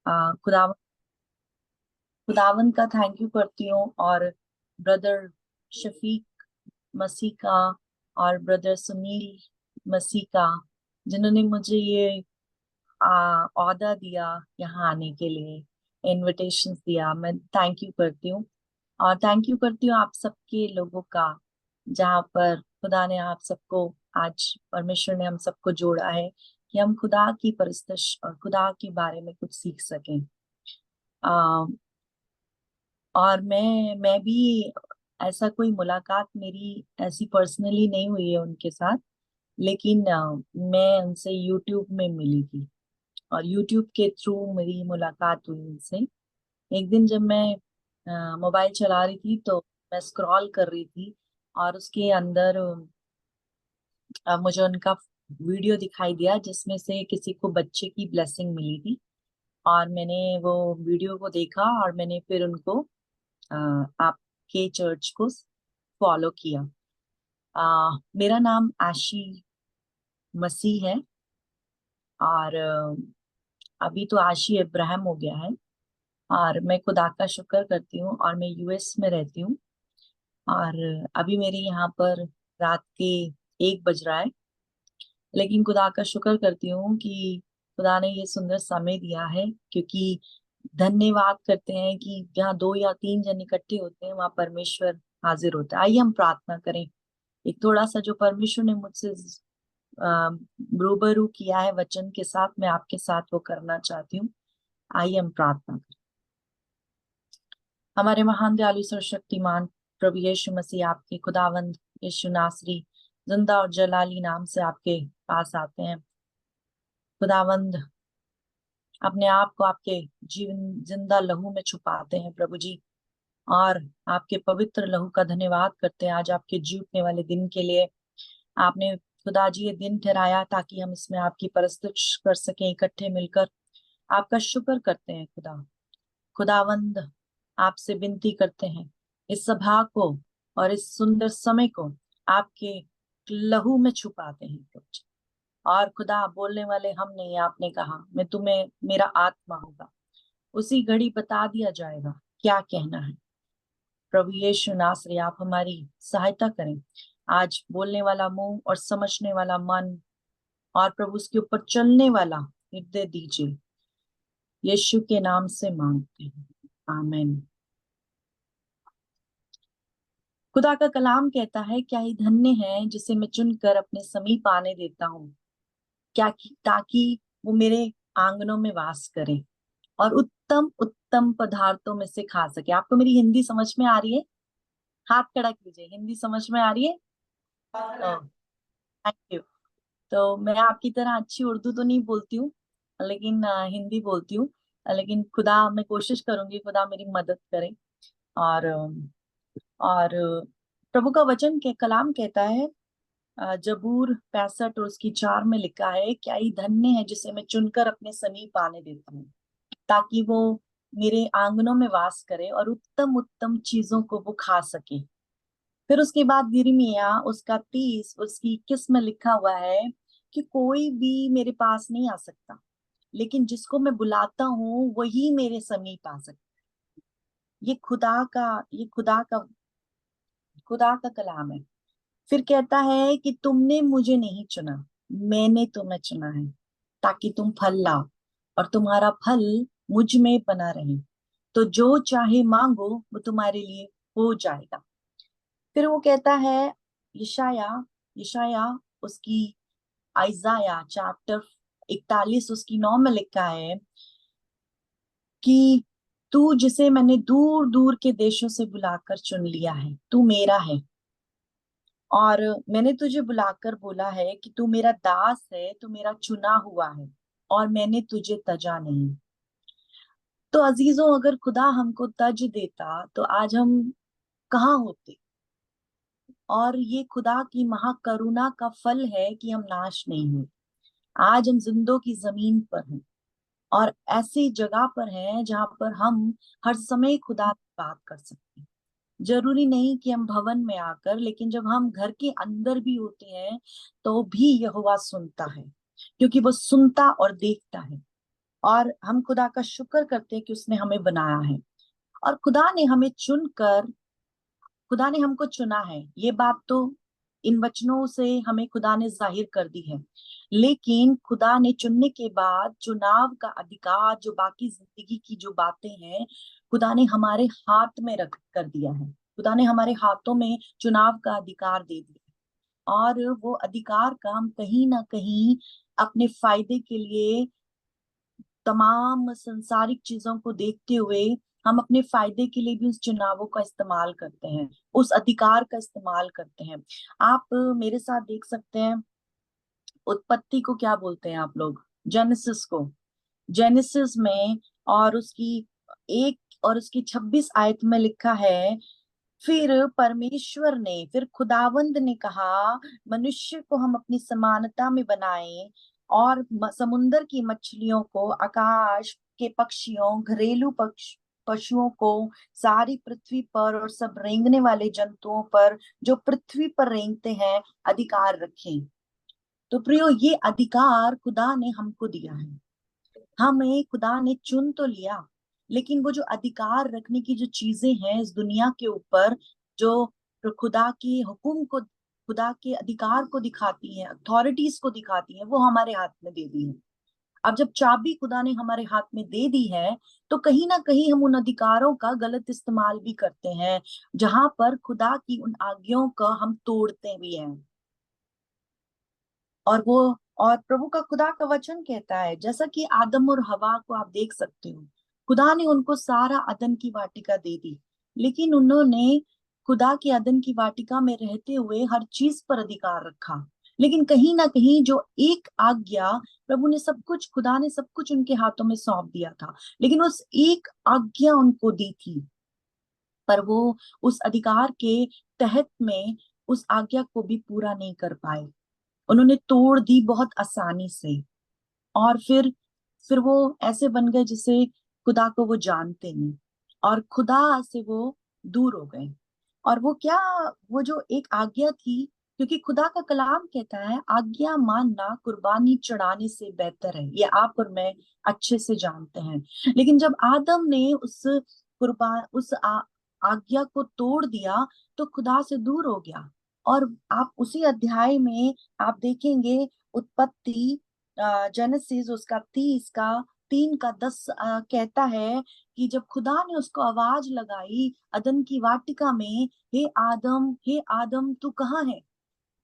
खुदा खुदावन का थैंक यू करती हूँ, और ब्रदर शफीक मसीह का और ब्रदर सुनील मसीह का, जिन्होंने मुझे ये ऑर्डर दिया यहाँ आने के लिए, इनविटेशन दिया। मैं थैंक यू करती हूँ, और थैंक यू करती हूँ आप सबके लोगों का, जहाँ पर खुदा ने आप सबको, आज परमेश्वर ने हम सबको जोड़ा है कि हम खुदा की परस्तिश और खुदा के बारे में कुछ सीख सकें। आ, और मैं भी, ऐसा कोई मुलाकात मेरी ऐसी पर्सनली नहीं हुई है उनके साथ, लेकिन मैं उनसे यूट्यूब में मिली थी, और यूट्यूब के थ्रू मेरी मुलाकात हुई उनसे। एक दिन जब मैं मोबाइल चला रही थी, तो मैं स्क्रॉल कर रही थी, और उसके अंदर मुझे उनका वीडियो दिखाई दिया, जिसमें से किसी को बच्चे की ब्लेसिंग मिली थी। और मैंने वो वीडियो को देखा, और मैंने फिर उनको, आपके चर्च को फॉलो किया। मेरा नाम आशी मसीह है, और अभी तो आशी इब्राहिम हो गया है। और मैं खुदा का शुक्र करती हूँ, और मैं यूएस में रहती हूँ, और अभी मेरे यहाँ पर रात के 1 बज रहा है। लेकिन खुदा का शुक्र करती हूँ कि खुदा ने ये सुंदर समय दिया है, क्योंकि धन्यवाद करते हैं कि जहाँ 2 या 3 जन इकट्ठे होते हैं, वहाँ परमेश्वर हाजिर होता है। आइए हम प्रार्थना करें। एक थोड़ा सा जो परमेश्वर ने मुझसे रूबरू किया है वचन के साथ, मैं आपके साथ वो करना चाहती हूँ। आइए हम प्रार्थना करें। हमारे महान दयालु सर्वशक्तिमान प्रभु यीशु मसीह, आपके खुदावंद यीशु नासरी जिंदा और जलाली नाम से आपके पास आते हैं। खुदावंद, अपने आप को आपके जीवन जिंदा लहू में छुपाते हैं प्रभु जी, और आपके पवित्र लहू का धन्यवाद करते हैं आज आपके जीतने वाले दिन के लिए। आपने खुदा जी ये दिन ठहराया ताकि हम इसमें आपकी परस्तुति कर सकें इकट्ठे मिलकर। आपका शुक्र करते हैं खुदा। खुदावंद, आपसे विनती करते हैं, इस सभा को और इस सुंदर समय को आपके लहू में छुपाते हैं प्रभु जी। और खुदा, बोलने वाले हम नहीं, आपने कहा मैं तुम्हें, मेरा आत्मा होगा, उसी घड़ी बता दिया जाएगा क्या कहना है। प्रभु यीशु नासरी, आप हमारी सहायता करें। आज बोलने वाला मुंह और समझने वाला मन, और प्रभु उसके ऊपर चलने वाला हृदय दीजिए। यीशु के नाम से मांगते हैं, आमीन। खुदा का कलाम कहता है, क्या ही धन्य है जिसे मैं चुनकर अपने समीप आने देता हूँ, क्या ताकि वो मेरे आंगनों में वास करे और उत्तम उत्तम पदार्थों में से खा सके। आपको मेरी हिंदी समझ में आ रही है? हाथ खड़ा कीजिए, हिंदी समझ में आ रही है? Thank you. तो मैं आपकी तरह अच्छी उर्दू तो नहीं बोलती हूँ, लेकिन हिंदी बोलती हूँ। लेकिन खुदा, मैं कोशिश करूंगी, खुदा मेरी मदद करे। और प्रभु का वचन के कलाम कहता है, जबूर 65 और उसकी 4 में लिखा है, क्या ही धन्य है जिसे मैं चुनकर अपने समीप आने देता हूँ, ताकि वो मेरे आंगनों में वास करे और उत्तम उत्तम चीजों को वो खा सके। फिर उसके बाद यिर्मयाह उसका 30 उसकी 21 में लिखा हुआ है कि कोई भी मेरे पास नहीं आ सकता, लेकिन जिसको मैं बुलाता हूँ वही मेरे समीप आ सकता। ये खुदा का कलाम है। फिर कहता है कि तुमने मुझे नहीं चुना, मैंने तुम्हें चुना है, ताकि तुम फल लाओ और तुम्हारा फल मुझ में बना रहे, तो जो चाहे मांगो वो तुम्हारे लिए हो जाएगा। फिर वो कहता है, यशाया यशाया उसकी आइजाया चैप्टर 41 उसकी 9 में लिखा है कि तू जिसे मैंने दूर दूर के देशों से बुलाकर चुन लिया है, तू मेरा है, और मैंने तुझे बुलाकर बोला है कि तू मेरा दास है, तू मेरा चुना हुआ है, और मैंने तुझे तजा नहीं। तो अजीजों, अगर खुदा हमको तज देता तो आज हम कहाँ होते? और ये खुदा की महाकरुणा का फल है कि हम नाश नहीं हुए। आज हम जिंदों की जमीन पर हैं, और ऐसी जगह पर हैं जहां पर हम हर समय खुदा से बात कर सकते हैं। जरूरी नहीं कि हम भवन में आकर, लेकिन जब हम घर के अंदर भी होते हैं तो भी यहोवा सुनता है, क्योंकि वो सुनता और देखता है। और हम खुदा का शुक्र करते हैं कि उसने हमें बनाया है, और खुदा ने हमको चुना है। ये बात तो इन वचनों से हमें खुदा ने जाहिर कर दी है। लेकिन खुदा ने चुनने के बाद चुनाव का अधिकार, जो बाकी जिंदगी की जो बातें हैं, खुदा ने हमारे हाथ में रख कर दिया है। खुदा ने हमारे हाथों में चुनाव का अधिकार दे दिया है, और वो अधिकार का हम कहीं ना कहीं अपने फायदे के लिए, तमाम संसारिक चीजों को देखते हुए, हम अपने फायदे के लिए भी उस चुनावों का इस्तेमाल करते हैं, उस अधिकार का इस्तेमाल करते हैं। आप मेरे साथ देख सकते हैं, उत्पत्ति को क्या बोलते हैं आप लोग? जेनेसिस को। जेनेसिस में और उसकी 26 आयत में लिखा है, फिर खुदावंद ने कहा, मनुष्य को हम अपनी समानता में बनाएं, और समुंदर की मछलियों को, आकाश के पक्षियों, घरेलू पशुओं को, सारी पृथ्वी पर और सब रेंगने वाले जंतुओं पर जो पृथ्वी पर रेंगते हैं, अधिकार रखें। तो प्रियो, ये अधिकार खुदा ने हमको दिया है। हमें खुदा ने चुन तो लिया, लेकिन वो जो अधिकार रखने की जो चीजें हैं इस दुनिया के ऊपर, जो खुदा के हुक्म को, खुदा के अधिकार को दिखाती हैं, अथॉरिटीज को दिखाती हैं, वो हमारे हाथ में दे दी है। अब जब चाबी खुदा ने हमारे हाथ में दे दी है, तो कहीं ना कहीं हम उन अधिकारों का गलत इस्तेमाल भी करते हैं, जहां पर खुदा की उन आज्ञाओं का हम तोड़ते भी हैं। और वो और प्रभु का, खुदा का वचन कहता है, जैसा कि आदम और हवा को आप देख सकते हो, खुदा ने उनको सारा अदन की वाटिका दे दी, लेकिन उन्होंने खुदा की अदन की वाटिका में रहते हुए हर चीज पर अधिकार रखा। लेकिन कहीं ना कहीं जो एक आज्ञा, प्रभु ने सब कुछ, खुदा ने सब कुछ उनके हाथों में सौंप दिया था, लेकिन उस एक आज्ञा उनको दी थी, पर वो उस अधिकार के तहत में उस आज्ञा को भी पूरा नहीं कर पाए। उन्होंने तोड़ दी बहुत आसानी से, और फिर वो ऐसे बन गए जिसे खुदा को वो जानते नहीं, और खुदा से वो दूर हो गए। और वो क्या, वो जो एक आज्ञा थी, क्योंकि खुदा का कलाम कहता है, आज्ञा मानना कुर्बानी चढ़ाने से बेहतर है, ये आप और मैं अच्छे से जानते हैं। लेकिन जब आदम ने उस आज्ञा को तोड़ दिया, तो खुदा से दूर हो गया। और आप उसी अध्याय में आप देखेंगे, उत्पत्ति, जेनेसिस उसका 30 का 3 का 10 कहता है कि जब खुदा ने उसको आवाज लगाई अदन की वाटिका में, हे आदम तू कहाँ है?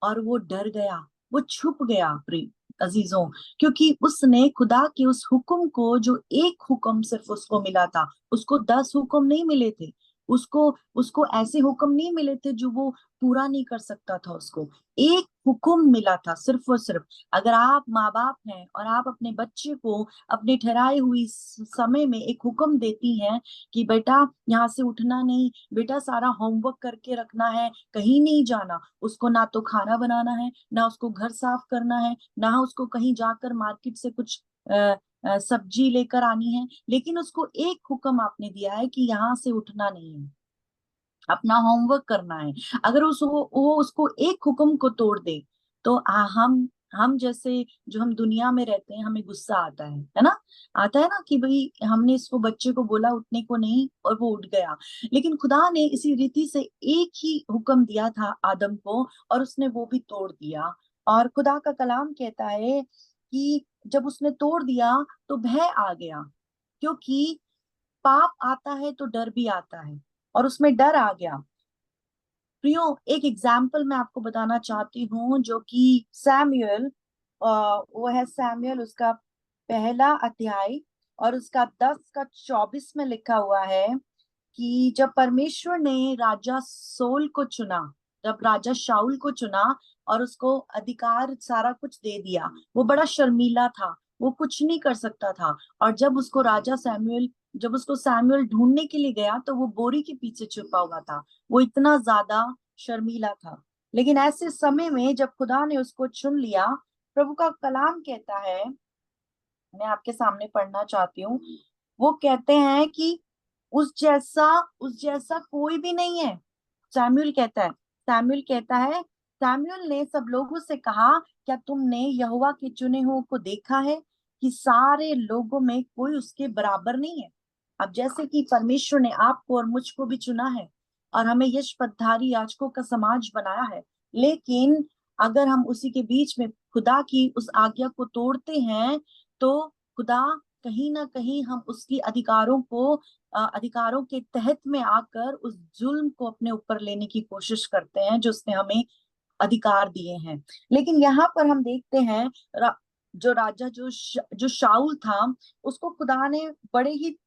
और वो डर गया, वो छुप गया प्रिय अजीजों, क्योंकि उसने खुदा के उस हुक्म को, जो एक हुक्म सिर्फ उसको मिला था, उसको 10 हुक्म नहीं मिले थे, उसको उसको ऐसे हुक्म नहीं मिले थे जो वो पूरा नहीं कर सकता था। उसको एक हुक्म मिला था, सिर्फ और सिर्फ। अगर आप माँ बाप हैं और आप अपने बच्चे को अपने ठहराए हुई समय में एक हुक्म देती हैं कि बेटा यहाँ से उठना नहीं, बेटा सारा होमवर्क करके रखना है, कहीं नहीं जाना, उसको ना तो खाना बनाना है, ना उसको घर साफ करना है, ना उसको कहीं जाकर मार्केट से कुछ सब्जी लेकर आनी है, लेकिन उसको एक हुक्म आपने दिया है कि यहाँ से उठना नहीं है, अपना होमवर्क करना है। अगर वो उसको एक हुक्म को तोड़ दे, तो हम जैसे जो हम दुनिया में रहते हैं, हमें गुस्सा है ना, आता है ना, कि भाई हमने इसको, बच्चे को बोला उठने को नहीं, और वो उठ गया। लेकिन खुदा ने इसी रीति से एक ही हुक्म दिया था आदम को, और उसने वो भी तोड़ दिया। और खुदा का कलाम कहता है कि जब उसने तोड़ दिया, तो भय आ गया, क्योंकि पाप आता है तो डर भी आता है, और उसमें डर आ गया। प्रियो, एक एग्जाम्पल मैं आपको बताना चाहती हूँ, जो कि सैमुअल, वो है सैमुअल, उसका पहला अध्याय और उसका 10 का 24 में लिखा हुआ है कि जब परमेश्वर ने राजा सोल को चुना, जब राजा शाऊल को चुना और उसको अधिकार सारा कुछ दे दिया, वो बड़ा शर्मीला था, वो कुछ नहीं कर सकता था। और जब उसको सैमुअल ढूंढने के लिए गया, तो वो बोरी के पीछे छुपा हुआ था, वो इतना ज्यादा शर्मीला था। लेकिन ऐसे समय में जब खुदा ने उसको चुन लिया, प्रभु का कलाम कहता है, मैं आपके सामने पढ़ना चाहती हूँ, वो कहते हैं कि उस जैसा कोई भी नहीं है। सैमुअल कहता है, सैमुअल ने सब लोगों से कहा, क्या तुमने यहोवा के चुने हुओं को देखा है? कि सारे लोगों में कोई उसके बराबर नहीं है। अब जैसे कि परमेश्वर ने आपको और मुझको भी चुना है और हमें यश पदधारी याजकों का समाज बनाया है, लेकिन अगर हम उसी के बीच में खुदा की उस आज्ञा को तोड़ते हैं तो खुदा कहीं ना कहीं हम उसकी अधिकारों के तहत में आकर उस जुल्म को अपने ऊपर लेने की कोशिश करते हैं जो उसने हमें अधिकार दिए हैं। लेकिन यहाँ पर हम देखते हैं जो राजा जो शाऊल था, उसको खुदा ने बड़े ही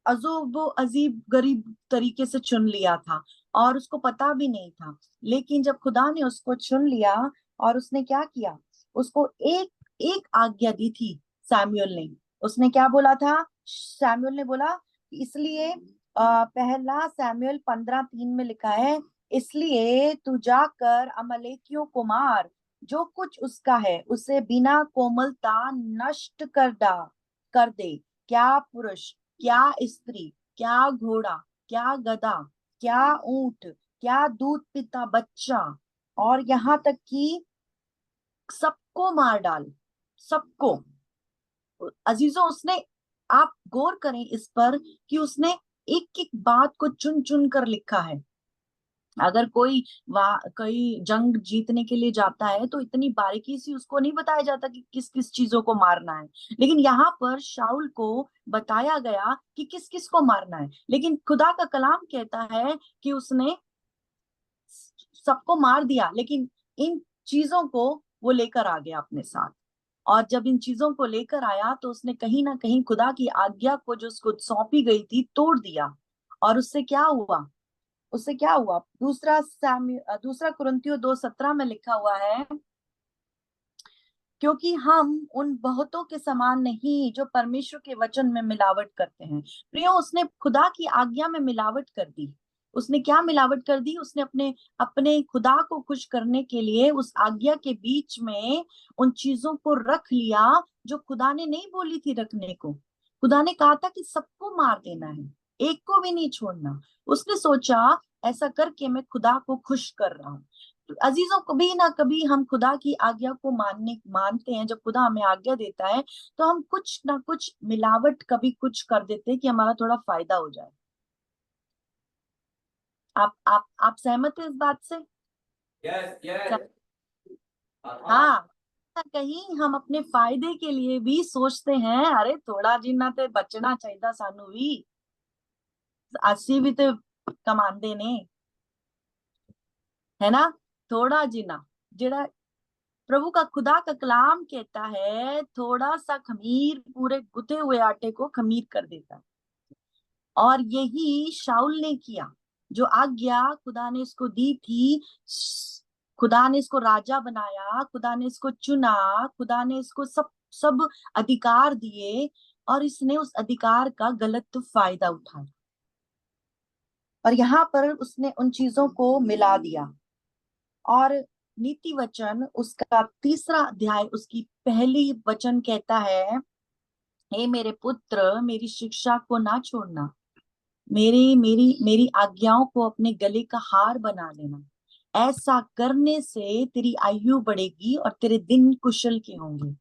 अजूबो अजीब गरीब तरीके से चुन लिया था और उसको पता भी नहीं था। लेकिन जब खुदा ने उसको चुन लिया और उसने क्या किया, उसको एक एक आज्ञा दी थी सैमुअल ने। उसने क्या बोला था? सैमुअल ने बोला, इसलिए पहला सैमुअल 15:3 में लिखा है, इसलिए तू जाकर अमलेकियों को मार, जो कुछ उसका है उसे बिना कोमलता नष्ट कर दे। क्या पुरुष, क्या स्त्री, क्या घोड़ा, क्या गधा, क्या ऊंट, क्या दूध पीता बच्चा, और यहाँ तक कि सबको मार डाल, सबको। अजीजों, उसने, आप गौर करें इस पर कि उसने एक एक बात को चुन चुन कर लिखा है। अगर कोई जंग जीतने के लिए जाता है तो इतनी बारीकी से उसको नहीं बताया जाता कि किस किस चीजों को मारना है। लेकिन यहाँ पर शाऊल को बताया गया कि किस किस को मारना है। लेकिन खुदा का कलाम कहता है कि उसने सबको मार दिया, लेकिन इन चीजों को वो लेकर आ गया अपने साथ। और जब इन चीजों को लेकर आया तो उसने कहीं ना कहीं खुदा की आज्ञा को जो उसको सौंपी गई थी तोड़ दिया। और उससे क्या हुआ? दूसरा कुरिन्थियों 2:17 में लिखा हुआ है, क्योंकि हम उन बहुतों के समान नहीं जो परमेश्वर के वचन में मिलावट करते हैं। प्रियो, उसने खुदा की आज्ञा में मिलावट कर दी। उसने क्या मिलावट कर दी? उसने अपने अपने खुदा को खुश करने के लिए उस आज्ञा के बीच में उन चीजों को रख लिया जो खुदा ने नहीं बोली थी रखने को। खुदा ने कहा था कि सबको मार देना है, एक को भी नहीं छोड़ना। उसने सोचा ऐसा करके मैं खुदा को खुश कर रहा हूँ। अजीजों, कभी ना कभी हम खुदा की आज्ञा को मानते हैं। जब खुदा हमें आज्ञा देता है तो हम कुछ ना कुछ मिलावट कभी कुछ कर देते हैं कि हमारा थोड़ा फायदा हो जाए। आप सहमत हैं इस बात से? Yes yes. हाँ, ना कहीं हम अपने फायदे के लिए भी सोचते हैं, अरे थोड़ा जिन्ना ते बचना चाहिए सानू भी, अस्सी भी तो कमांदे ने, है ना? थोड़ा जिना, जेड़ा प्रभु का खुदा का कलाम कहता है, थोड़ा सा खमीर पूरे गुथे हुए आटे को खमीर कर देता है। और यही शाऊल ने किया। जो आज्ञा खुदा ने इसको दी थी, खुदा ने इसको राजा बनाया, खुदा ने इसको चुना, खुदा ने इसको सब सब अधिकार दिए, और इसने उस अधिकार का गलत फायदा उठाया। और यहाँ पर उसने उन चीजों को मिला दिया। और नीति वचन उसका 3 अध्याय उसकी पहली वचन कहता है, हे मेरे पुत्र, मेरी शिक्षा को ना छोड़ना, मेरी मेरी मेरी आज्ञाओं को अपने गले का हार बना लेना। ऐसा करने से तेरी आयु बढ़ेगी और तेरे दिन कुशल के होंगे।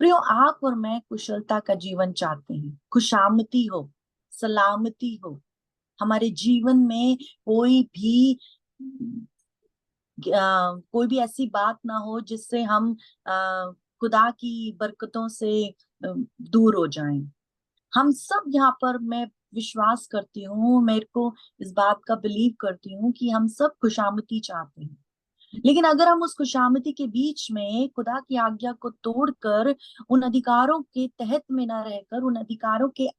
प्रियो, आप और मैं कुशलता का जीवन चाहते हैं, खुशामती हो, सलामती हो हमारे जीवन में। कोई भी ऐसी बात ना हो जिससे हम खुदा की बरकतों से दूर हो जाएं। हम सब यहाँ पर, मैं विश्वास करती हूँ, मेरे को इस बात का बिलीव करती हूँ कि हम सब खुशामती चाहते हैं। लेकिन अगर हम उस खुशामती के बीच में खुदा की आज्ञा को तोड़कर, उन अधिकारों के तहत में ना रहकर, उन अधिकारों के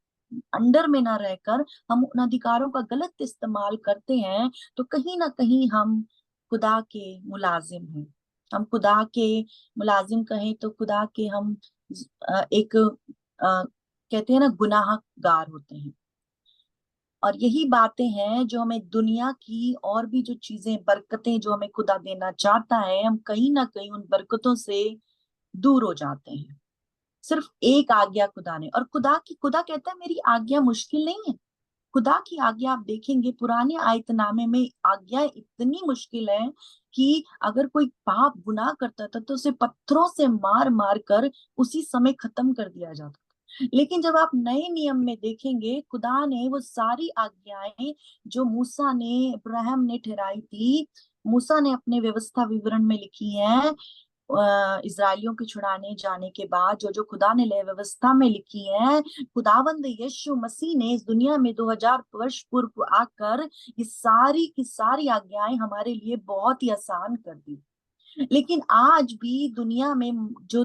अंडर में ना रहकर हम उन अधिकारों का गलत इस्तेमाल करते हैं, तो कहीं ना कहीं हम खुदा के मुलाजिम हैं। हम खुदा के मुलाजिम कहें तो खुदा के हम एक कहते हैं ना, गुनाहगार होते हैं। और यही बातें हैं जो हमें दुनिया की और भी जो चीजें, बरकतें जो हमें खुदा देना चाहता है, हम कहीं ना कहीं उन बरकतों से दूर हो जाते हैं। सिर्फ एक आज्ञा खुदा ने, और खुदा कहता है मेरी आज्ञा मुश्किल नहीं है। खुदा की आज्ञा आप देखेंगे पुराने आयतनामे में आज्ञा इतनी मुश्किल है कि अगर कोई पाप गुनाह करता था तो उसे पत्थरों से मार मार कर उसी समय खत्म कर दिया जाता था। लेकिन जब आप नए नियम में देखेंगे खुदा ने वो सारी आज्ञाएं जो मूसा ने अब्राहम ने ठहराई थी, मूसा ने अपने व्यवस्था विवरण में लिखी है, इजरायलियों के छुड़ाने जाने के बाद जो जो खुदा ने ले व्यवस्था में लिखी है, खुदावंद यीशु मसीह ने इस दुनिया में 2000 वर्ष पूर्व आकर ये सारी की सारी आज्ञाएं हमारे लिए बहुत ही आसान कर दी। लेकिन आज भी दुनिया में जो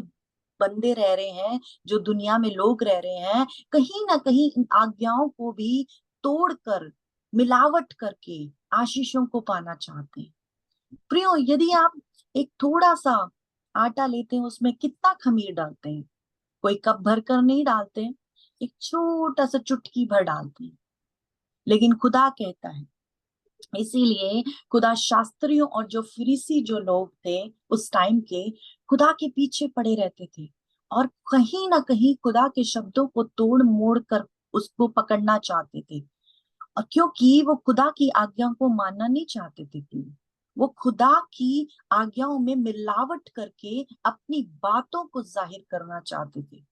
बंदे रह रहे हैं, जो दुनिया में लोग रह रहे हैं, कहीं ना कहीं इन आज्ञाओं को भी तोड़कर मिलावट करके आशीषों को पाना चाहते हैं। प्रियो, यदि आप एक थोड़ा सा आटा लेते हैं उसमें कितना खमीर डालते हैं? कोई कप भर कर नहीं डालते हैं, एक छोटा सा चुटकी भर डालते हैं। लेकिन खुदा कहता है, इसीलिए खुदा शास्त्रियों और जो फरीसी जो लोग थे उस टाइम के, खुदा के पीछे पड़े रहते थे और कहीं ना कहीं खुदा के शब्दों को तोड़ मोड़ कर उसको पकड़ना चाहते थे। और क्योंकि वो खुदा की आज्ञा को मानना नहीं चाहते थे, कि वो खुदा की आज्ञाओं में मिलावट करके अपनी बातों को जाहिर करना चाहते थे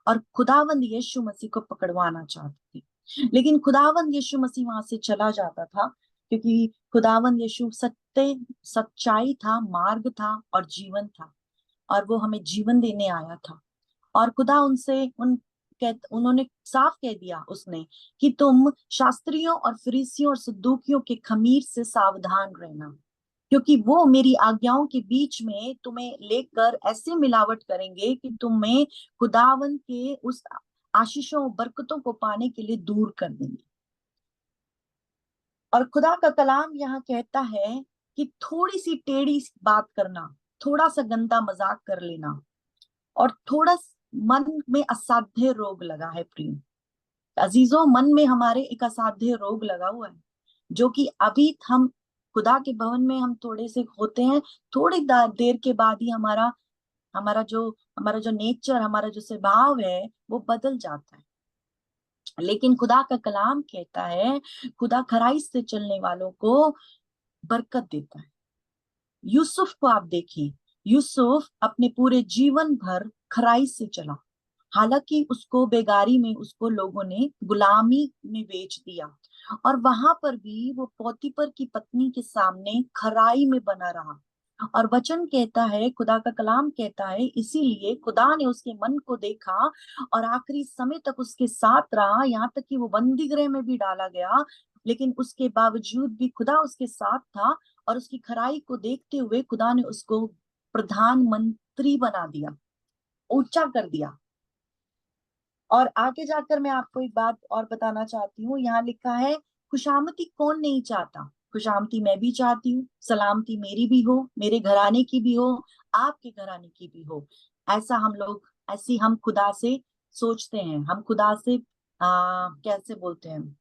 और खुदावंद यीशु मसीह को पकड़वाना चाहते थे। लेकिन खुदावंद यीशु मसीह वहां से चला जाता था, क्योंकि खुदावंद यीशु सत्य सच्चाई था, मार्ग था और जीवन था, और वो हमें जीवन देने आया था। और खुदा उनसे उन्होंने साफ कह दिया उसने कि तुम शास्त्रियों और फरीसियों और सद्दूकियों के खमीर से सावधान रहना, क्योंकि वो मेरी आज्ञाओं के बीच में तुम्हें लेकर ऐसे मिलावट करेंगे कि तुम्हें खुदावन के उस आशीषों बरकतों को पाने के लिए दूर कर देंगे। और खुदा का कलाम यहाँ कहता है कि थोड़ी सी टेढ़ी बात करना, थोड़ा सा गंदा मजाक कर लेना और थोड़ा मन में असाध्य रोग लगा है। प्रिय अजीजों, मन में हमारे एक असाध्य रोग लगा हुआ है, जो कि अभी हम खुदा के भवन में हम थोड़े से होते हैं, थोड़ी देर के बाद ही हमारा हमारा जो नेचर, हमारा जो स्वभाव है वो बदल जाता है। लेकिन खुदा का कलाम कहता है खुदा खराई से चलने वालों को बरकत देता है। यूसुफ को आप देखिए, यूसुफ अपने पूरे जीवन भर खराई से चला, हालांकि उसको बेगारी में उसको लोगों ने गुलामी में बेच दिया और वहां पर भी वो पोतीपर की पत्नी के सामने खराई में बना रहा। और वचन कहता है, खुदा का कलाम कहता है, इसीलिए खुदा ने उसके मन को देखा और आखिरी समय तक उसके साथ रहा, यहाँ तक कि वो बंदी गृह में भी डाला गया। लेकिन उसके बावजूद भी खुदा उसके साथ था और उसकी खराई को देखते हुए खुदा ने उसको प्रधानमंत्री बना दिया, ऊंचा कर दिया। और आगे जाकर मैं आपको एक बात और बताना चाहती हूँ। यहाँ लिखा है, खुशामती कौन नहीं चाहता? खुशामती मैं भी चाहती हूँ, सलामती मेरी भी हो, मेरे घराने की भी हो, आपके घराने की भी हो। ऐसा हम लोग, ऐसी हम खुदा से सोचते हैं, हम खुदा से कैसे बोलते हैं,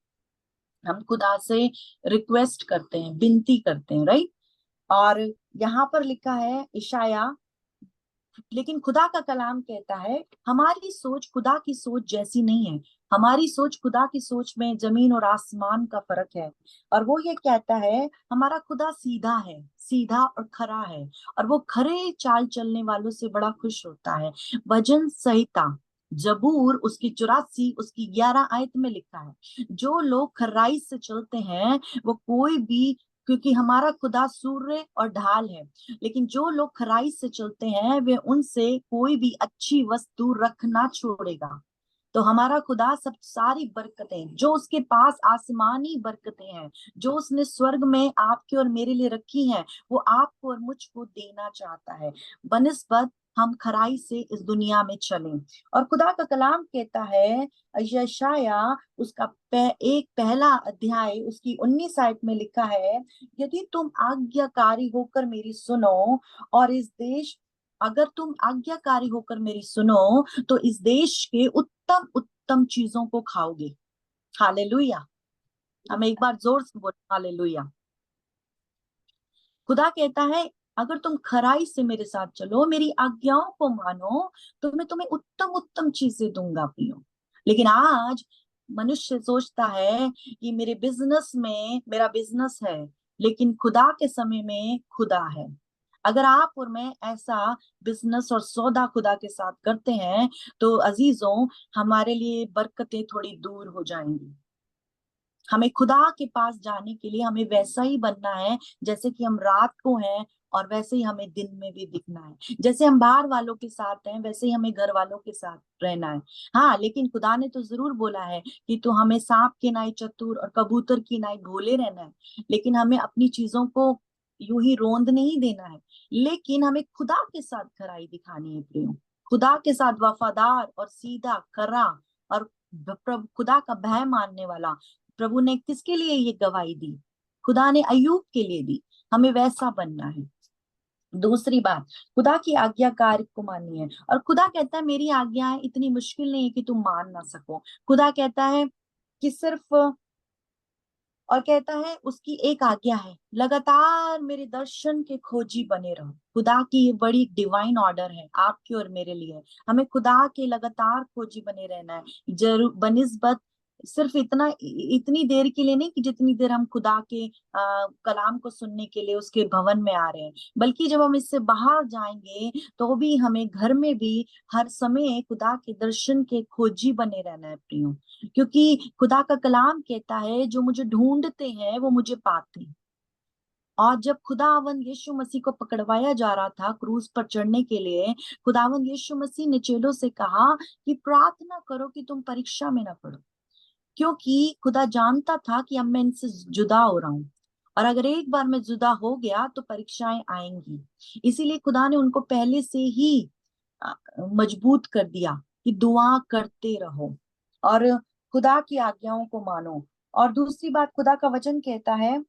हम खुदा से रिक्वेस्ट करते हैं, विनती करते हैं, राइट। और यहाँ पर लिखा है इशाया, लेकिन खुदा का कलाम कहता है हमारी सोच खुदा की सोच जैसी नहीं है। हमारी सोच खुदा की सोच में जमीन और आसमान का फर्क है। और वो ये कहता है हमारा खुदा सीधा है, सीधा और खरा है, और वो खरे चाल चलने वालों से बड़ा खुश होता है। भजन संहिता जबूर उसकी 84 उसकी 11 आयत में लिखा है, जो लोग खराई से चलते हैं वो कोई भी, क्योंकि हमारा खुदा सूर्य और ढाल है, लेकिन जो लोग खराई से चलते हैं वे उनसे कोई भी अच्छी वस्तु रखना छोड़ेगा। तो हमारा खुदा सब सारी बरकतें जो उसके पास आसमानी बरकतें हैं, जो उसने स्वर्ग में आपके और मेरे लिए रखी हैं, वो आपको और मुझको देना चाहता है, बनिस्बत हम खराई से इस दुनिया में चलें। और खुदा का कलाम कहता है, यशाया उसका एक पहला अध्याय उसकी 19 आयत में लिखा है, यदि तुम आज्ञाकारी होकर मेरी सुनो और इस देश अगर तुम आज्ञाकारी होकर मेरी सुनो तो इस देश के उत्तम उत्तम चीजों को खाओगे। हालेलुया। हम एक बार जोर से बोले हालेलुया। खुदा कहता है अगर तुम खराई से मेरे साथ चलो, मेरी आज्ञाओं को मानो, तो मैं तुम्हें उत्तम उत्तम चीजें दूंगा पियो। लेकिन आज मनुष्य सोचता है कि मेरे बिजनेस में मेरा बिजनेस है, लेकिन खुदा के समय में खुदा है। अगर आप और मैं ऐसा बिजनेस और सौदा खुदा के साथ करते हैं तो अजीजों, हमारे लिए बरकतें थोड़ी दूर हो जाएंगी। हमें खुदा के पास जाने के लिए हमें वैसा ही बनना है जैसे कि हम रात को हैं, और वैसे ही हमें दिन में भी दिखना है। जैसे हम बाहर वालों के साथ हैं वैसे ही हमें घर वालों के साथ रहना है। हाँ, लेकिन खुदा ने तो जरूर बोला है कि तू हमें सांप के नाई चतुर और कबूतर की नाई भोले रहना है। लेकिन हमें अपनी चीजों को यूं ही रोंद नहीं देना है, लेकिन हमें खुदा के साथ खराई दिखानी है प्रियो। खुदा के साथ वफादार और सीधा खरा और खुदा का भय मानने वाला। प्रभु ने किसके लिए ये गवाही दी? खुदा ने अय्यूब के लिए दी। हमें वैसा बनना है। दूसरी बात, खुदा की आज्ञाकारी को माननी है। और खुदा कहता है मेरी आज्ञाएं इतनी मुश्किल नहीं है कि तुम मान ना सको। खुदा कहता है कि सिर्फ, और कहता है उसकी एक आज्ञा है, लगातार मेरे दर्शन के खोजी बने रहो। खुदा की ये बड़ी डिवाइन ऑर्डर है आपकी और मेरे लिए। हमें खुदा के लगातार खोजी बने रहना है, जरूर बनिस्बत सिर्फ इतनी देर के लिए नहीं कि जितनी देर हम खुदा के कलाम को सुनने के लिए उसके भवन में आ रहे हैं, बल्कि जब हम इससे बाहर जाएंगे तो भी हमें घर में भी हर समय खुदा के दर्शन के खोजी बने रहना है प्रियो। क्योंकि खुदा का कलाम कहता है जो मुझे ढूंढते हैं वो मुझे पाते हैं। और जब खुदावन यीशु मसीह को पकड़वाया जा रहा था क्रूस पर चढ़ने के लिए, खुदावन यीशु मसीह ने चेलों से कहा कि प्रार्थना करो कि तुम परीक्षा में ना पड़ो। क्योंकि खुदा जानता था कि अब मैं इनसे जुदा हो रहा हूं, और अगर एक बार मैं जुदा हो गया तो परीक्षाएं आएंगी। इसीलिए खुदा ने उनको पहले से ही मजबूत कर दिया कि दुआ करते रहो और खुदा की आज्ञाओं को मानो। और दूसरी बात, खुदा का वचन कहता है,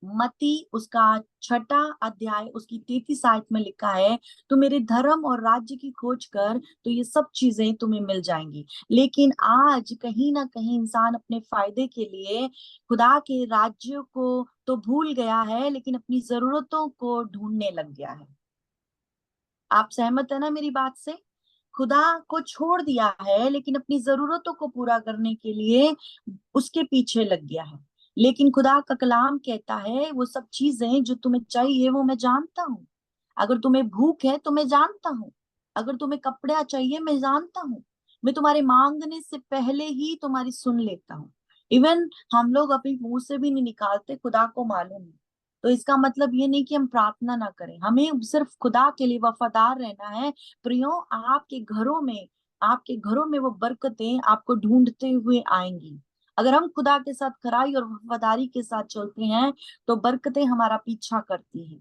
मती उसका 6 अध्याय उसकी 33 आयत में लिखा है, तू मेरे धर्म और राज्य की खोज कर तो ये सब चीजें तुम्हें मिल जाएंगी। लेकिन आज कहीं ना कहीं इंसान अपने फायदे के लिए खुदा के राज्य को तो भूल गया है, लेकिन अपनी जरूरतों को ढूंढने लग गया है। आप सहमत है ना मेरी बात से? खुदा को छोड़ दिया है, लेकिन अपनी जरूरतों को पूरा करने के लिए उसके पीछे लग गया है। लेकिन खुदा का कलाम कहता है वो सब चीजें जो तुम्हें चाहिए वो मैं जानता हूँ। अगर तुम्हें भूख है तो मैं जानता हूँ। अगर तुम्हें कपड़ा चाहिए मैं जानता हूँ। मैं तुम्हारे मांगने से पहले ही तुम्हारी सुन लेता हूँ। इवन हम लोग अपने मुंह से भी नहीं निकालते, खुदा को मालूम है। तो इसका मतलब ये नहीं कि हम प्रार्थना ना करें, हमें सिर्फ खुदा के लिए वफादार रहना है। प्रियो, आपके घरों में वो बरकतें आपको ढूंढते हुए आएंगी। अगर हम खुदा के साथ खराई और वफादारी के साथ चलते हैं तो बरकतें हमारा पीछा करती हैं।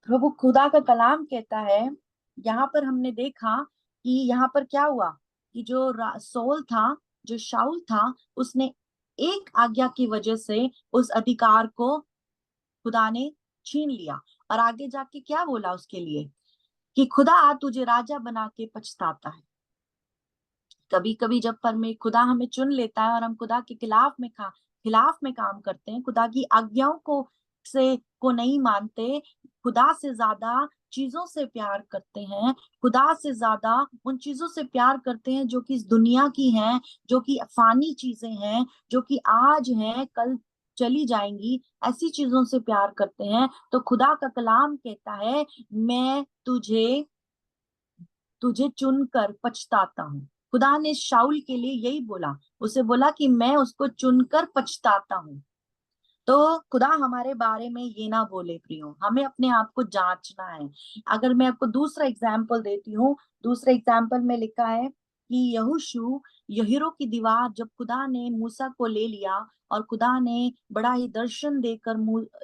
प्रभु खुदा का कलाम कहता है, यहाँ पर हमने देखा कि यहाँ पर क्या हुआ कि जो सौल था, जो शाऊल था, उसने एक आज्ञा की वजह से उस अधिकार को खुदा ने छीन लिया। और आगे जाके क्या बोला उसके लिए कि खुदा तुझे राजा बना के पछताता है। कभी कभी जब खुदा हमें चुन लेता है और हम खुदा के खिलाफ में काम करते हैं, खुदा की आज्ञाओं को नहीं मानते, खुदा से ज्यादा चीजों से प्यार करते हैं, खुदा से ज्यादा उन चीजों से प्यार करते हैं जो कि इस दुनिया की हैं, जो कि फानी चीजें हैं, जो कि आज हैं कल चली जाएंगी, ऐसी चीजों से प्यार करते हैं। तो खुदा का कलाम कहता है, मैं तुझे तुझे चुनकर पछताता हूँ। खुदा ने शाऊल के लिए यही बोला, उसे बोला कि मैं उसको चुनकर पछताता हूँ। तो खुदा हमारे बारे में ये ना बोले प्रियो, हमें अपने आप को जांचना है। अगर मैं आपको दूसरा एग्जाम्पल देती हूँ, दूसरे एग्जाम्पल में लिखा है कि यहोशू यहीरो की दीवार जब खुदा ने मूसा को ले लिया, और खुदा ने बड़ा ही दर्शन देकर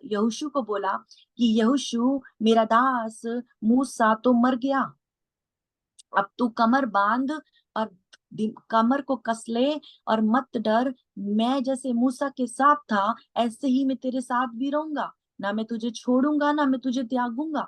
यहोशू को बोला कि यहोशू मेरा दास मूसा तो मर गया, अब तू कमर बांध और कमर को कस ले और मत डर। मैं जैसे मूसा के साथ था ऐसे ही मैं तेरे साथ भी रहूंगा, ना मैं तुझे छोड़ूंगा ना मैं तुझे त्यागूंगा।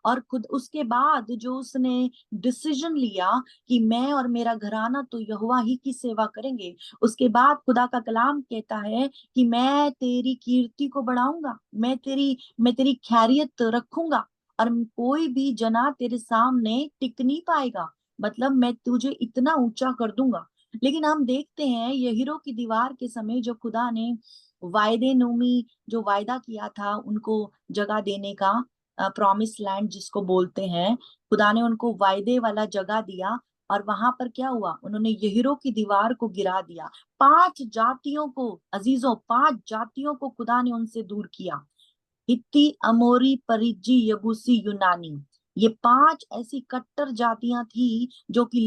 और खुद उसके बाद जो उसने डिसीजन लिया कि मैं और मेरा घराना तो यहोवा ही की सेवा करेंगे, उसके बाद खुदा का कलाम कहता है कि मैं तेरी कीर्ति को बढ़ाऊंगा, मैं तेरी खैरियत रखूंगा, और कोई भी जना तेरे सामने टिक नहीं पाएगा। मतलब मैं तुझे इतना ऊंचा कर दूंगा। लेकिन हम देखते हैं यहीरो की दीवार के समय जो खुदा ने वायदे नूमी जो वायदा किया था उनको जगह देने का, प्रॉमिस लैंड जिसको बोलते हैं, खुदा ने उनको वायदे वाला जगह दिया। और वहां पर क्या हुआ, उन्होंने यहीरो की दीवार को गिरा दिया। 5 जातियों को, अजीजों, 5 जातियों को खुदा ने उनसे दूर किया। हित्ती, अमोरी, परिज्जी, यबूसी, यूनानी। ये 5 ऐसी कट्टर जातियां थी जो कि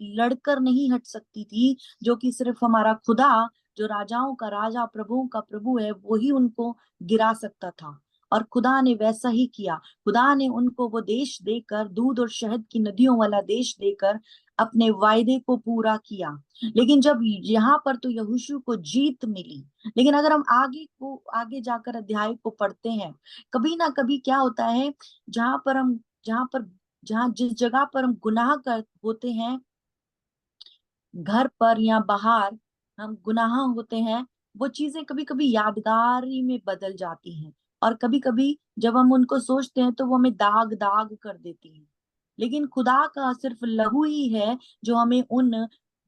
लड़कर नहीं हट सकती थी, जो कि सिर्फ हमारा खुदा, जो राजाओं का राजा, प्रभुओं का प्रभु है, वही उनको गिरा सकता था। और खुदा ने वैसा ही किया। खुदा ने उनको वो देश देकर, दूध और शहद की नदियों वाला देश देकर अपने वायदे को पूरा किया। लेकिन जब यहाँ पर तो यहोशू को जीत मिली, लेकिन अगर हम आगे जाकर अध्याय को पढ़ते हैं, कभी ना कभी क्या होता है, जहां पर हम जहां पर जहां जिस जगह पर हम गुनाह कर होते हैं, घर पर या बाहर हम गुनाह होते हैं, वो चीजें कभी कभी यादगारी में बदल जाती हैं। और कभी कभी जब हम उनको सोचते हैं तो वो हमें दाग दाग कर देती हैं। लेकिन खुदा का सिर्फ लहू ही है जो हमें उन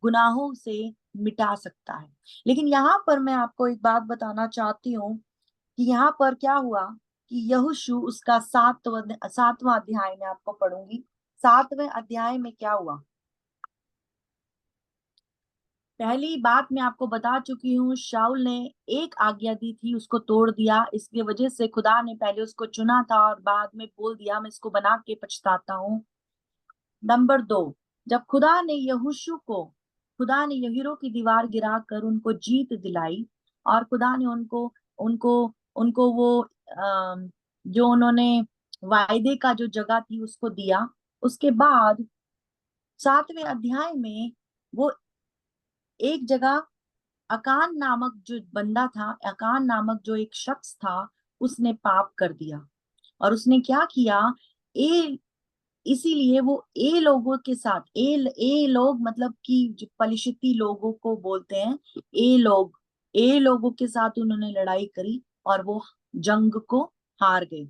गुनाहों से मिटा सकता है। लेकिन यहाँ पर मैं आपको एक बात बताना चाहती हूँ कि यहाँ पर क्या हुआ कि यहोशू, उसका 7वां अध्याय में आपको पढ़ूंगी। 7वें अध्याय में क्या हुआ, पहली बात मैं आपको बता चुकी हूँ, शाऊल ने एक आज्ञा दी थी, उसको तोड़ दिया। इसकी वजह से खुदा ने पहले उसको चुना था और बाद में बोल दिया मैं इसको बना के पछताता हूँ। नंबर 2, जब खुदा ने यहीरो की दीवार गिरा कर उनको जीत दिलाई, और खुदा ने उनको उनको उनको वो जो उन्होंने वायदे का जो जगह थी उसको दिया। उसके बाद 7वें अध्याय में वो एक जगह, अकान नामक जो बंदा था, अकान नामक जो एक शख्स था, उसने पाप कर दिया। और उसने क्या किया, ए इसीलिए वो ए लोगों के साथ, ए लोग मतलब कि जो पलिश्ती लोगों को बोलते हैं, ए लोगों के साथ उन्होंने लड़ाई करी और वो जंग को हार गए।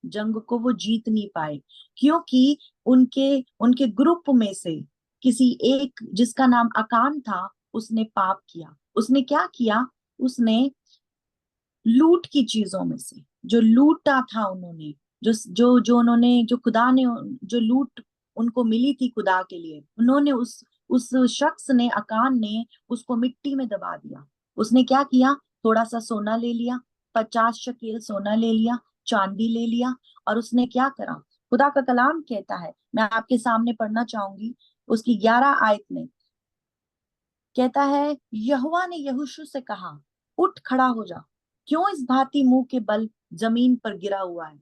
जंग को वो जीत नहीं पाए, क्योंकि उनके उनके ग्रुप में से किसी एक, जिसका नाम अकान था, उसने पाप किया। उसने क्या किया, उसने लूट की चीजों में से जो लूटा था उन्होंने, जो जो जो उन्होंने जो खुदा ने, जो लूट उनको मिली थी खुदा के लिए, उन्होंने उस शख्स ने, अकान ने उसको मिट्टी में दबा दिया। उसने क्या किया, थोड़ा सा सोना ले लिया, 50 शकेल सोना ले लिया, चांदी ले लिया, और उसने क्या करा, खुदा का कलाम कहता है, मैं आपके सामने पढ़ना चाहूंगी उसकी 11 आयत में। कहता है, यहोवा ने यहोशू से कहा, उठ खड़ा हो जा, क्यों इस भांति मुंह के बल जमीन पर गिरा हुआ है।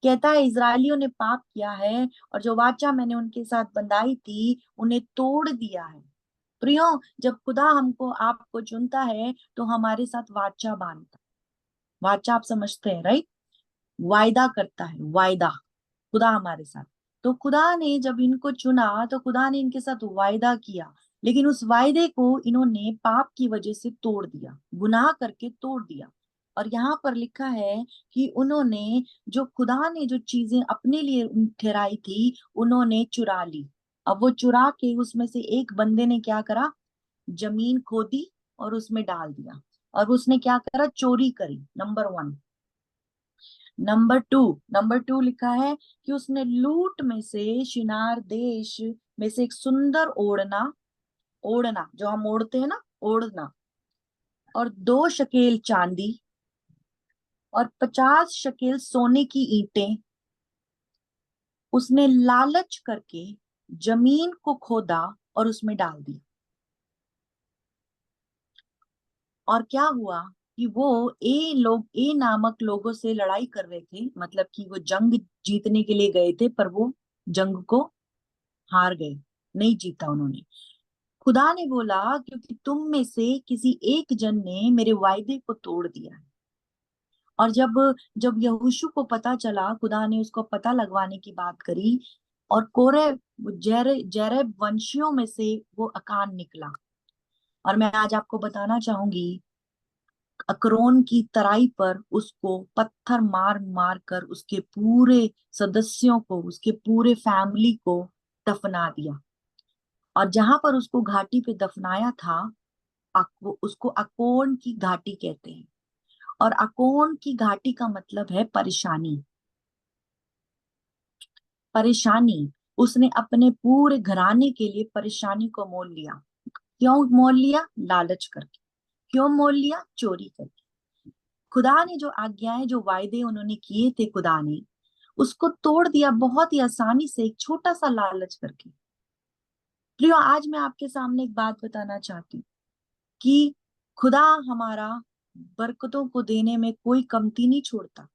कहता है, इजरायलियों ने पाप किया है और जो वाचा मैंने उनके साथ बंधाई थी उन्हें तोड़ दिया है। प्रियो, जब खुदा हमको आपको चुनता है तो हमारे साथ वाचा बांधता है। वाचा आप समझते हैं, राइट? वायदा करता है, वायदा, खुदा हमारे साथ। तो खुदा ने जब इनको चुना तो खुदा ने इनके साथ वायदा किया, लेकिन उस वायदे को इन्होंने पाप की वजह से तोड़ दिया, गुनाह करके तोड़ दिया। और यहाँ पर लिखा है कि उन्होंने, जो खुदा ने जो चीजें अपने लिए ठहराई थी, उन्होंने चुरा ली। अब वो चुरा के उसमें से एक बंदे ने क्या करा, जमीन खोदी और उसमें डाल दिया। और उसने क्या करा, चोरी करी, नंबर 1। नंबर टू लिखा है कि उसने लूट में से, शिनार देश में से एक सुंदर ओढ़ना, ओढ़ना जो हम ओढ़ते हैं ना, ओढ़ना, और 2 शकेल चांदी और 50 शकेल सोने की ईंटें उसने लालच करके जमीन को खोदा और उसमें डाल दिया। और क्या हुआ कि वो ए नामक लोगों से लड़ाई कर रहे थे, मतलब कि वो जंग जीतने के लिए गए थे, पर वो जंग को हार गए, नहीं जीता उन्होंने। खुदा ने बोला, क्योंकि तुम में से किसी एक जन ने मेरे वायदे को तोड़ दिया है। और जब जब यहोशू को पता चला, खुदा ने उसको पता लगवाने की बात करी, और कोरे जैरेब वंशियों में से वो अकान निकला। और मैं आज आपको बताना चाहूंगी, अकरोन की तराई पर उसको पत्थर मार मार कर उसके पूरे सदस्यों को, उसके पूरे फैमिली को दफना दिया। और जहां पर उसको घाटी पे दफनाया था, उसको अकोन की घाटी कहते हैं। और अकोन की घाटी का मतलब है परेशानी। परेशानी। उसने अपने पूरे घराने के लिए परेशानी को मोल लिया। क्यों मोल लिया? लालच करके। क्यों मोल लिया? चोरी करके। खुदा ने जो आज्ञाएं, जो वायदे उन्होंने किए थे, खुदा ने उसको तोड़ दिया बहुत ही आसानी से, एक छोटा सा लालच करके। प्रियो, आज मैं आपके सामने एक बात बताना चाहती हूँ कि खुदा हमारा बरकतों को देने में कोई कमती नहीं छोड़ता,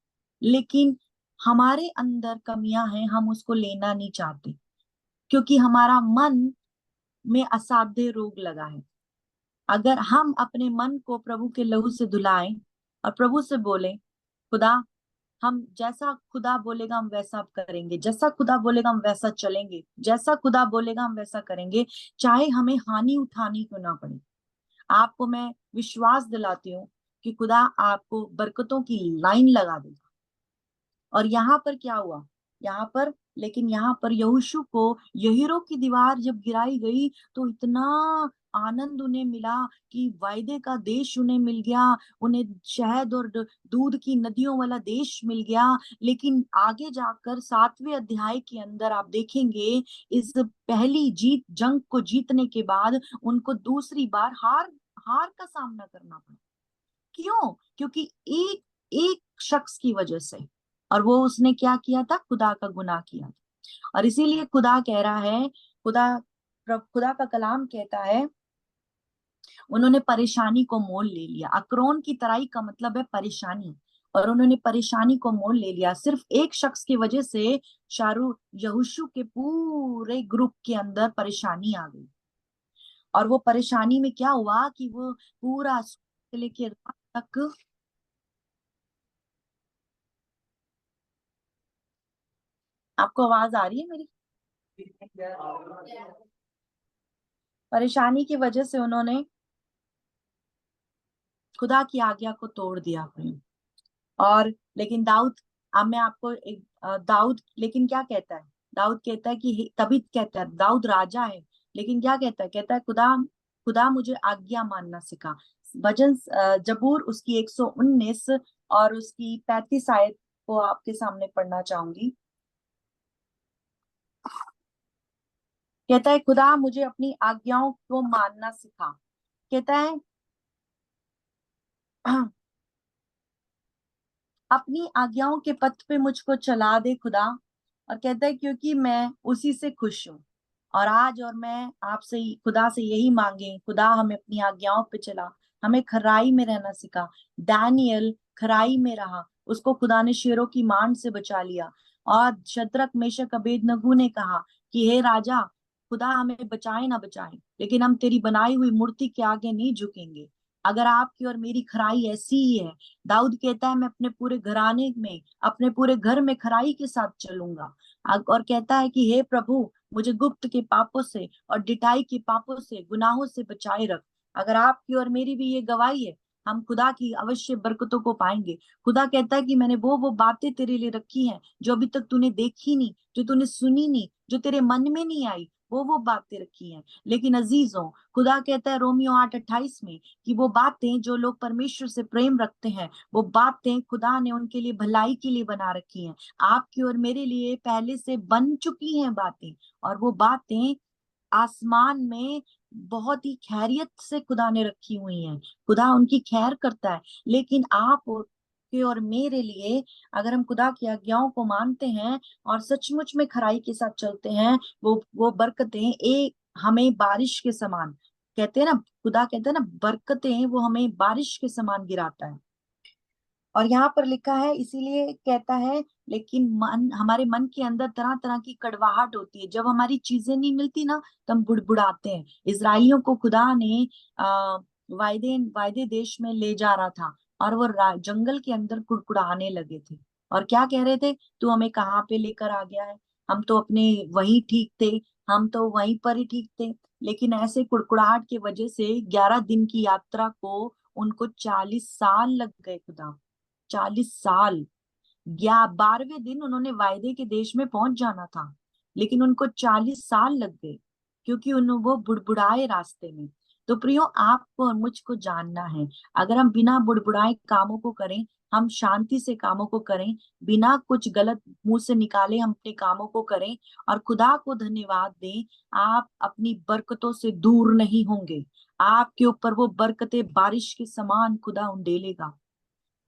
लेकिन हमारे अंदर कमियां हैं, हम उसको लेना नहीं चाहते, क्योंकि हमारा मन में असाध्य रोग लगा है। अगर हम अपने मन को प्रभु के लहू से धुलाएं और प्रभु से बोलें, खुदा, हम जैसा खुदा बोलेगा हम वैसा करेंगे, जैसा खुदा बोलेगा हम वैसा चलेंगे, जैसा खुदा बोलेगा हम वैसा करेंगे, चाहे हमें हानि उठानी क्यों ना पड़े। आपको मैं विश्वास दिलाती हूँ कि खुदा आपको बरकतों की लाइन लगा देगा। और यहाँ पर क्या हुआ? यहाँ पर, लेकिन यहाँ पर यहोशू को यहीरो की दीवार जब गिराई गई तो इतना आनंद उन्हें मिला कि वायदे का देश उन्हें मिल गया। उन्हें शहद और दूध की नदियों वाला देश मिल गया। लेकिन आगे जाकर 7वें अध्याय के अंदर आप देखेंगे, इस पहली जीत, जंग को जीतने के बाद उनको दूसरी बार हार हार का सामना करना पड़ा। क्यों? क्योंकि एक एक शख्स की वजह से। और वो उसने क्या किया था? खुदा का गुनाह किया था। और इसीलिए खुदा कह रहा है, खुदा का कलाम कहता है, उन्होंने परेशानी को मोल ले लिया। अकरोन की तराई का मतलब है परेशानी, और उन्होंने परेशानी को मोल ले लिया। सिर्फ एक शख्स की वजह से शारू यहोशू के पूरे ग्रुप के अंदर परेशानी आ गई। और वो परेशानी में क्या हुआ कि वो पूरा से लेके रात तक। आपको आवाज आ रही है मेरी? परेशानी की वजह से उन्होंने खुदा की आज्ञा को तोड़ दिया अपनी। और लेकिन दाऊद, अब मैं आपको एक दाऊद लेकिन क्या कहता है? दाऊद कहता है कि तभी कहता है, दाऊद राजा है, लेकिन क्या कहता है? कहता है, खुदा खुदा मुझे आज्ञा मानना सिखा। भजन जबूर उसकी 119 और उसकी 35 आयत को आपके सामने पढ़ना चाहूंगी। कहता है, खुदा मुझे अपनी आज्ञाओं को मानना सिखा। कहता है अपनी आज्ञाओं के पथ पे मुझको चला दे खुदा। और कहता है क्योंकि मैं उसी से खुश हूं। और आज और मैं आपसे खुदा से यही मांगे, खुदा हमें अपनी आज्ञाओं पे चला, हमें खराई में रहना सिखा। दानियल खराई में रहा, उसको खुदा ने शेरों की मांड से बचा लिया। और शद्रक मेशक अबेदनगो ने कहा कि हे राजा, खुदा हमें बचाए ना बचाए, लेकिन हम तेरी बनाई हुई मूर्ति के आगे नहीं झुकेंगे। अगर आपकी और मेरी खराई ऐसी ही है, दाऊद कहता है मैं अपने पूरे घराने में, अपने पूरे घर में खराई के साथ चलूंगा। और कहता है कि हे प्रभु, मुझे गुप्त के पापों से और डिठाई के पापों से, गुनाहों से बचाए रख। अगर आपकी और मेरी भी ये गवाही है, हम खुदा की अवश्य बरकतों को पाएंगे। खुदा कहता है कि मैंने वो बातें तेरे लिए रखी हैं जो अभी तक तूने देखी नहीं, जो तूने सुनी नहीं, जो तेरे मन में नहीं आई, वो बातें रखी हैं। लेकिन अजीजों, खुदा कहता है रोमियो 8:28 में कि वो बातें जो लोग परमेश्वर से प्रेम रखते हैं, वो बातें खुदा ने उनके लिए भलाई के लिए बना रखी हैं। आपकी और मेरे लिए पहले से बन चुकी हैं बातें। और वो बातें आसमान में बहुत ही खैरियत से खुदा ने रखी हुई हैं। खुदा उनकी खैर करता है। लेकिन आप के और मेरे लिए, अगर हम खुदा की आज्ञाओं को मानते हैं और सचमुच में खराई के साथ चलते हैं, वो बरकतें एक हमें बारिश के समान, कहते हैं ना, खुदा कहते हैं ना, बरकतें वो हमें बारिश के समान गिराता है। और यहाँ पर लिखा है, इसीलिए कहता है, लेकिन हमारे मन के अंदर तरह तरह की कड़वाहट होती है। जब हमारी चीजें नहीं मिलती ना, तो हम बुड़बुड़ाते हैं। इसराइलियों को खुदा ने आ, वायदे वायदे देश में ले जा रहा था, और वो जंगल के अंदर कुड़कुड़ाने लगे थे। और क्या कह रहे थे? तू हमें कहाँ पे लेकर आ गया है? हम तो अपने वहीं ठीक थे, हम तो वहीं पर ही ठीक थे। लेकिन ऐसे कुड़कुड़ाहट की वजह से 11 दिन की यात्रा को उनको 40 साल लग गए खुदा। 40 साल। 12वें दिन उन्होंने वायदे के देश में पहुंच जाना था, लेकिन उनको 40 साल लग गए। क्योंकि वो बुड़बुड़ाए रास्ते में। तो प्रियो, आपको और मुझको जानना है, अगर हम बिना बुड़बुड़ाए कामों को करें, हम शांति से कामों को करें, बिना कुछ गलत मुंह से निकाले हम अपने कामों को करें और खुदा को धन्यवाद दें, आप अपनी बरकतों से दूर नहीं होंगे। आपके ऊपर वो बरकतें बारिश के समान खुदा उंडेलेगा।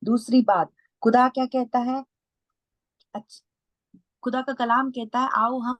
दूसरी बात, खुदा क्या कहता है? खुदा का कलाम कहता है, आओ हम